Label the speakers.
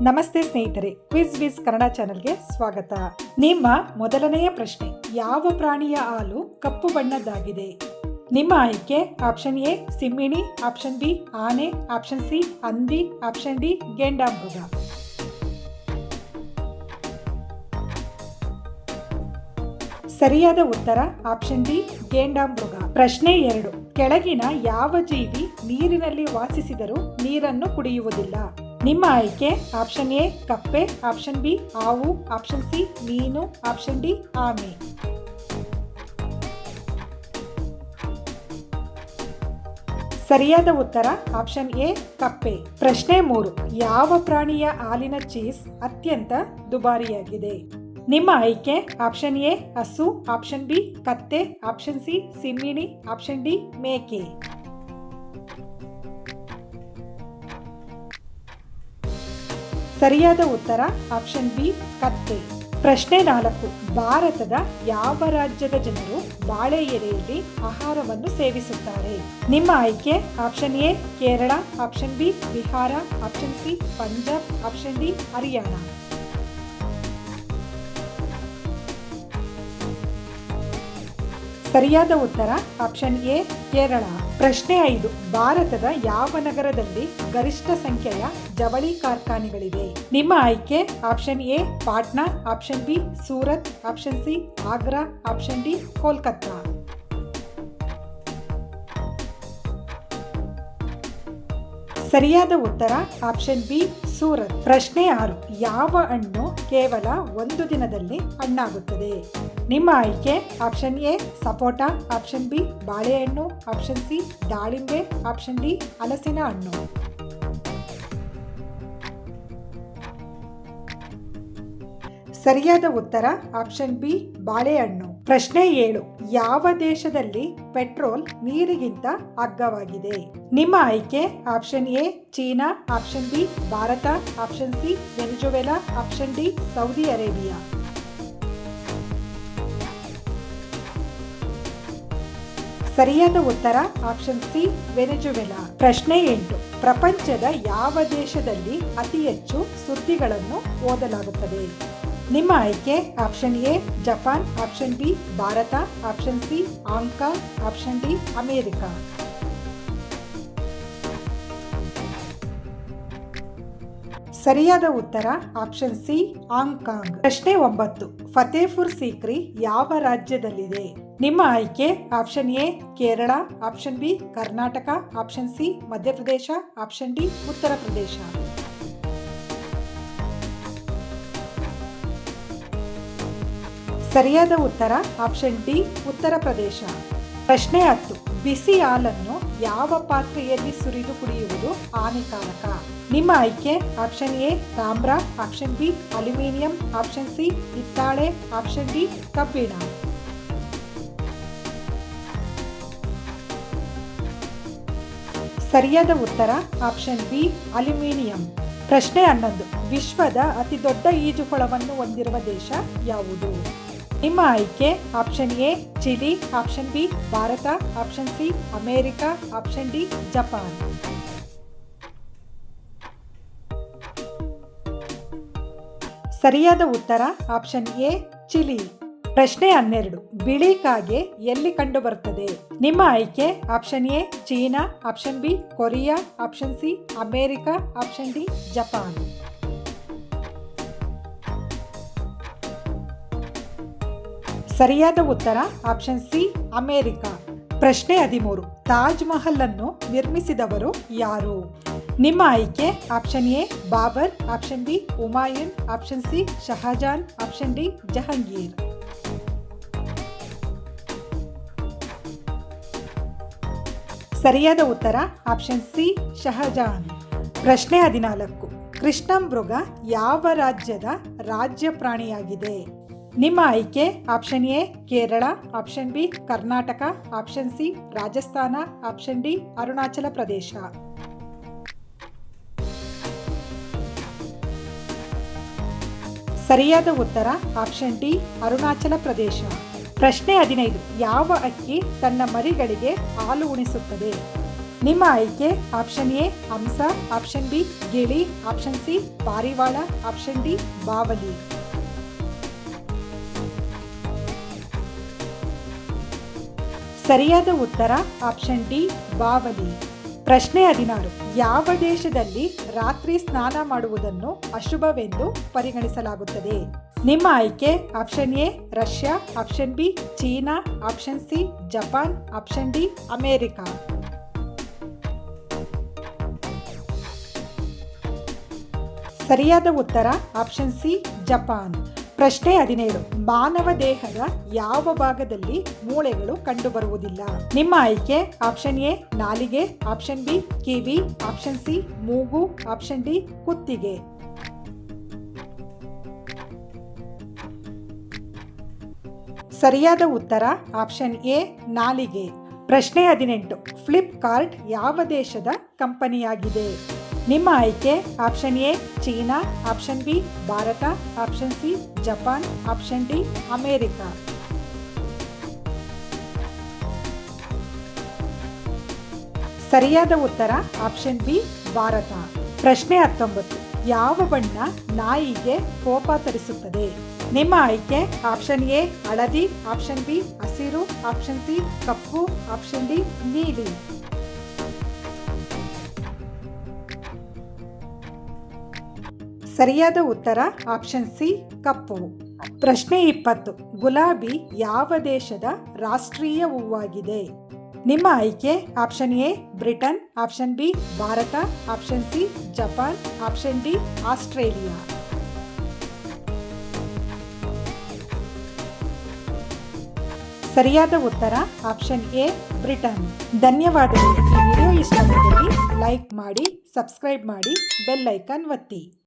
Speaker 1: ನಮಸ್ತೆ ಸ್ನೇಹಿತರೆ, ಕ್ವಿಜ್ ವಿಸ್ ಕನ್ನಡ ಚಾನೆಲ್ಗೆ ಸ್ವಾಗತ. ನಿಮ್ಮ ಮೊದಲನೆಯ ಪ್ರಶ್ನೆ, ಯಾವ ಪ್ರಾಣಿಯ ಹಾಲು ಕಪ್ಪು ಬಣ್ಣದ್ದಾಗಿದೆ? ನಿಮ್ಮ ಆಯ್ಕೆ ಆಪ್ಷನ್ ಎ ಸಿಂಹಿಣಿ, ಆಪ್ಷನ್ ಬಿ ಆನೆ, ಆಪ್ಷನ್ ಸಿ ಹಂದಿ, ಆಪ್ಷನ್ ಡಿ ಗೆಂಡಾಮೃಗ. ಸರಿಯಾದ ಉತ್ತರ ಆಪ್ಷನ್ ಡಿ ಗೆಂಡಾಮೃಗ. ಪ್ರಶ್ನೆ 2, ಕೆಳಗಿನ ಯಾವ ಜೀವಿ ನೀರಿನಲ್ಲಿ ವಾಸಿಸಿದರೂ ನೀರನ್ನು ಕುಡಿಯುವುದಿಲ್ಲ? ನಿಮ್ಮ ಆಯ್ಕೆ ಆಪ್ಷನ್ ಎ ಕಪ್ಪೆ, ಆಪ್ಷನ್ ಬಿ ಹಾವು, ಆಪ್ಷನ್ ಸಿ ಮೀನು, ಆಪ್ಷನ್ ಡಿ ಆಮೆ. ಸರಿಯಾದ ಉತ್ತರ ಆಪ್ಷನ್ ಎ ಕಪ್ಪೆ. ಪ್ರಶ್ನೆ 3, ಯಾವ ಪ್ರಾಣಿಯ ಹಾಲಿನ ಚೀಸ್ ಅತ್ಯಂತ ದುಬಾರಿಯಾಗಿದೆ? ನಿಮ್ಮ ಆಯ್ಕೆ ಆಪ್ಷನ್ ಎ ಹಸು, ಆಪ್ಷನ್ ಬಿ ಕತ್ತೆ, ಆಪ್ಷನ್ ಸಿ ಸಿಂಹಿಣಿ, ಆಪ್ಷನ್ ಡಿ ಮೇಕೆ. ಸರಿಯಾದ ಉತ್ತರ ಆಪ್ಷನ್ ಬಿ ಕತ್ತೆ. ಪ್ರಶ್ನೆ 4, ಭಾರತದ ಯಾವ ರಾಜ್ಯದ ಜನರು ಬಾಳೆ ಎಲೆಯಲ್ಲಿ ಆಹಾರವನ್ನು ಸೇವಿಸುತ್ತಾರೆ? ನಿಮ್ಮ ಆಯ್ಕೆ option A Kerala, option B Bihar, option C Punjab, option D Haryana. ಸರಿಯಾದ ಉತ್ತರ ಆಪ್ಷನ್ ಎ ಕೇರಳ. ಪ್ರಶ್ನೆ 5, ಭಾರತದ ಯಾವ ನಗರದಲ್ಲಿ ಗರಿಷ್ಠ ಸಂಖ್ಯೆಯ ಜವಳಿ ಕಾರ್ಖಾನೆಗಳಿವೆ? ನಿಮ್ಮ ಆಯ್ಕೆ option A Patna, option B Surat, option C Agra, option D Kolkata. ಸರಿಯಾದ ಉತ್ತರ ಆಪ್ಷನ್ ಬಿ ಸೂರತ್. ಪ್ರಶ್ನೆ 6, ಯಾವ ಹಣ್ಣು ಕೇವಲ ಒಂದು ದಿನದಲ್ಲಿ ಹಣ್ಣಾಗುತ್ತದೆ? ನಿಮ್ಮ ಆಯ್ಕೆ option A sapota, option B ಬಾಳೆಹಣ್ಣು, ಆಪ್ಷನ್ ಸಿ ದಾಳಿಂಬೆ, ಆಪ್ಷನ್ ಡಿ ಹಲಸಿನ ಹಣ್ಣು. ಸರಿಯಾದ ಉತ್ತರ ಆಪ್ಷನ್ ಬಿ ಬಾಳೆಹಣ್ಣು. ಪ್ರಶ್ನೆ 7, ಯಾವ ದೇಶದಲ್ಲಿ ಪೆಟ್ರೋಲ್ ನೀರಿಗಿಂತ ಅಗ್ಗವಾಗಿದೆ? ನಿಮ್ಮ ಆಯ್ಕೆ option A China, option B Bharat, option C Venezuela, option D Saudi Arabia. ಸರಿಯಾದ ಉತ್ತರ ಆಪ್ಷನ್ ಸಿ ವೆನಿಜುವೆಲಾ. ಪ್ರಶ್ನೆ 8, ಪ್ರಪಂಚದ ಯಾವ ದೇಶದಲ್ಲಿ ಅತಿ ಹೆಚ್ಚು ಸುದ್ದಿಗಳನ್ನು ಓದಲಾಗುತ್ತದೆ? ನಿಮ್ಮ ಆಯ್ಕೆ option A Japan, option B Bharat, option C Hong Kong, option D America. ಸರಿಯಾದ ಉತ್ತರ ಆಪ್ಷನ್ ಸಿ ಹಾಂಗ್ಕಾಂಗ್. ಪ್ರಶ್ನೆ 9, ಫತೇಪುರ್ ಸಿಕ್ರಿ ಯಾವ ರಾಜ್ಯದಲ್ಲಿದೆ? ನಿಮ್ಮ ಆಯ್ಕೆ option A Kerala, option B Karnataka, option C Madhya Pradesh, option D Uttar Pradesh. ಸರಿಯಾದ ಉತ್ತರ ಆಪ್ಷನ್ ಡಿ ಉತ್ತರ ಪ್ರದೇಶ. ಪ್ರಶ್ನೆ 10, ಬಿಸಿ ಹಾಲನ್ನು ಯಾವ ಪಾತ್ರೆಯಲ್ಲಿ ಸುರಿದು ಕುಡಿಯುವುದು ಹಾನಿಕಾರಕ? ನಿಮ್ಮ ಆಯ್ಕೆ ಆಪ್ಷನ್ ಎ ತಾಮ್ರ, option B aluminium, option C ಹಿತ್ತಾಳೆ, ಆಪ್ಷನ್ ಡಿ ಕಬ್ಬಿಣ. ಸರಿಯಾದ ಉತ್ತರ ಆಪ್ಷನ್ ಬಿ ಅಲ್ಯೂಮಿನಿಯಂ. ಪ್ರಶ್ನೆ 11, ವಿಶ್ವದ ಅತಿ ದೊಡ್ಡ ಈಜುಕೊಳವನ್ನು ಹೊಂದಿರುವ ದೇಶ ಯಾವುದು? ನಿಮ್ಮ ಆಯ್ಕೆ option A Chile, option B Bharat, option C America, option D Japan. ಸರಿಯಾದ ಉತ್ತರ ಆಪ್ಷನ್ ಎ ಚಿಲಿ. ಪ್ರಶ್ನೆ 12, ಬಿಳಿ ಕಾಗೆ ಎಲ್ಲಿ ಕಂಡುಬರುತ್ತದೆ? ನಿಮ್ಮ ಆಯ್ಕೆ option A China, option B Korea, option C America, option D Japan. ಸರಿಯಾದ ಉತ್ತರ ಆಪ್ಷನ್ ಸಿ ಅಮೆರಿಕ. ಪ್ರಶ್ನೆ 13, ತಾಜ್ ಮಹಲ್ ಅನ್ನು ನಿರ್ಮಿಸಿದವರು ಯಾರು? ನಿಮ್ಮ ಆಯ್ಕೆ option A Babar, option B Humayun, option C Shahjahan, option D Jahangir. ಸರಿಯಾದ ಉತ್ತರ ಆಪ್ಷನ್ ಸಿ ಶಹಜಾನ್. ಪ್ರಶ್ನೆ 14, ಕೃಷ್ಣಮೃಗ ಯಾವ ರಾಜ್ಯದ ರಾಜ್ಯ ಪ್ರಾಣಿಯಾಗಿದೆ? ನಿಮ್ಮ ಆಯ್ಕೆ option A Kerala, option B Karnataka, option C Rajasthan, option D Arunachal Pradesh. ಸರಿಯಾದ ಉತ್ತರ ಆಪ್ಷನ್ ಡಿ ಅರುಣಾಚಲ ಪ್ರದೇಶ. ಪ್ರಶ್ನೆ 15, ಯಾವ ಅಕ್ಕಿ ತನ್ನ ಮರಿಗಳಿಗೆ ಹಾಲು ಉಣಿಸುತ್ತದೆ? ನಿಮ್ಮ ಆಯ್ಕೆ ಆಪ್ಷನ್ ಎ ಹಂಸ, ಆಪ್ಷನ್ ಬಿ ಗಿಳಿ, ಆಪ್ಷನ್ ಸಿ ಪಾರಿವಾಳ, ಆಪ್ಷನ್ ಡಿ ಬಾವಲಿ. ಸರಿಯಾದ ಉತ್ತರ ಆಪ್ಷನ್ ಡಿ ಬಾವಲಿ. ಪ್ರಶ್ನೆ 16. ಯಾವ ದೇಶದಲ್ಲಿ ರಾತ್ರಿ ಸ್ನಾನ ಮಾಡುವುದನ್ನು ಅಶುಭವೆಂದು ಪರಿಗಣಿಸಲಾಗುತ್ತದೆ? ನಿಮ್ಮ ಆಯ್ಕೆ option A Russia, option B China, option C Japan, option D America. ಸರಿಯಾದ ಉತ್ತರ ಆಪ್ಷನ್ ಸಿ ಜಪಾನ್. ಪ್ರಶ್ನೆ 17. ಮಾನವ ದೇಹದ ಯಾವ ಭಾಗದಲ್ಲಿ ಮೂಳೆಗಳು ಕಂಡುಬರುವುದಿಲ್ಲ? ನಿಮ್ಮ ಆಯ್ಕೆ ಆಪ್ಷನ್ ಎ ನಾಲಿಗೆ, ಆಪ್ಷನ್ ಬಿ ಕಿವಿ, ಆಪ್ಷನ್ ಸಿ ಮೂಗು, ಆಪ್ಷನ್ ಡಿ ಕುತ್ತಿಗೆ. ಸರಿಯಾದ ಉತ್ತರ ಆಪ್ಷನ್ ಎ ನಾಲಿಗೆ. ಪ್ರಶ್ನೆ 18. ಫ್ಲಿಪ್ಕಾರ್ಟ್ ಯಾವ ದೇಶದ ಕಂಪನಿಯಾಗಿದೆ? ನಿಮ್ಮ ಆಯ್ಕೆ option A China, option B Bharat, option C Japan, option D America. ಸರಿಯಾದ ಉತ್ತರ ಆಪ್ಷನ್ ಬಿ ಭಾರತ. ಪ್ರಶ್ನೆ 19. ಯಾವ ಬಣ್ಣ ನಾಯಿಗೆ ಕೋಪ ತರಿಸುತ್ತದೆ? ನಿಮ್ಮ ಆಯ್ಕೆ ಆಪ್ಷನ್ ಎ ಹಳದಿ, ಆಪ್ಷನ್ ಬಿ ಹಸಿರು, ಆಪ್ಷನ್ ಸಿ ಕಪ್ಪು, ಆಪ್ಷನ್ ಡಿ ನೀಲಿ. ಸರಿಯಾದ ಉತ್ತರ ಆಪ್ಷನ್ ಸಿ ಕಪ್ಪು. ಪ್ರಶ್ನೆ 20. ಗುಲಾಬಿ ಯಾವ ದೇಶದ ರಾಷ್ಟ್ರೀಯ ಹೂವಾಗಿದೆ? ನಿಮ್ಮ ಆಯ್ಕೆ option A Britain, option B Bharat, option C Japan, option D Australia. ಸರಿಯಾದ ಉತ್ತರ ಆಪ್ಷನ್ ಎ ಬ್ರಿಟನ್. ಧನ್ಯವಾದಗಳು. ಈ ವಿಡಿಯೋ ಇಷ್ಟವಾದಲ್ಲಿ ಲೈಕ್ ಮಾಡಿ, ಸಬ್ಸ್ಕ್ರೈಬ್ ಮಾಡಿ, ಬೆಲ್ ಐಕಾನ್ ಒತ್ತಿ.